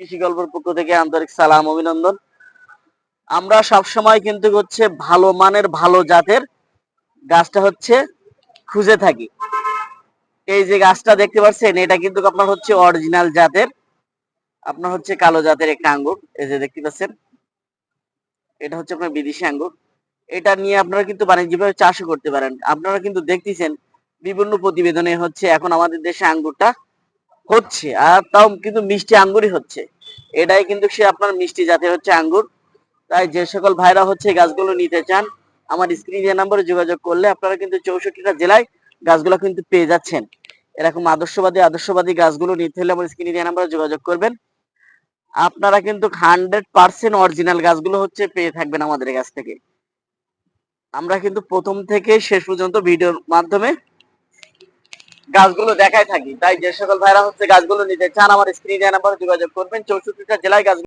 কৃষি গল্পের পক্ষ থেকে আন্তরিক সালাম অভিনন্দন। আমরা সবসময় কিন্তু হচ্ছে ভালো মানের ভালো জাতের গাছটা হচ্ছে খুঁজে থাকি। এই যে গাছটা দেখতে পাচ্ছেন এটা কিন্তু আপনার হচ্ছে অরিজিনাল জাতের, আপনার হচ্ছে কালো জাতের একটা আঙ্গুর। এই যে দেখতে পাচ্ছেন এটা হচ্ছে আপনার বিদেশি আঙ্গুর। এটা নিয়ে আপনারা কিন্তু বাণিজ্যিকভাবে চাষও করতে পারেন। আপনারা কিন্তু দেখতেছেন বিভিন্ন প্রতিবেদনে হচ্ছে এখন আমাদের দেশে আঙ্গুরটা হচ্ছে, আর তাও কিন্তু মিষ্টি আঙ্গুরই হচ্ছে। এটাই কিন্তু সে আপনার মিষ্টি জাতের হচ্ছে আঙ্গুর। তাই যে সকল ভাইরা হচ্ছে গাছগুলো নিতে চান আমার স্ক্রিনে নাম্বারে যোগাযোগ করলে আপনারা কিন্তু 64টা জেলায় গাছগুলো কিন্তু পেয়ে যাচ্ছেন। এরকম আদর্শবাদী গাছগুলো নিতে হলে আমার স্ক্রিনে নাম্বারে যোগাযোগ করবেন। আপনারা কিন্তু 100% অরিজিনাল গাছগুলো হচ্ছে পেয়ে থাকবেন আমাদের কাছ থেকে। আমরা কিন্তু প্রথম থেকে শেষ পর্যন্ত ভিডিওর মাধ্যমে গাছগুলো দেখাই থাকি। তাই যে সকল ভাইরা হচ্ছে গাছগুলো নিতে চান আমার স্ক্রিনে নাম্বারে যোগাযোগ করবেন। 64টা জেলায় গাছ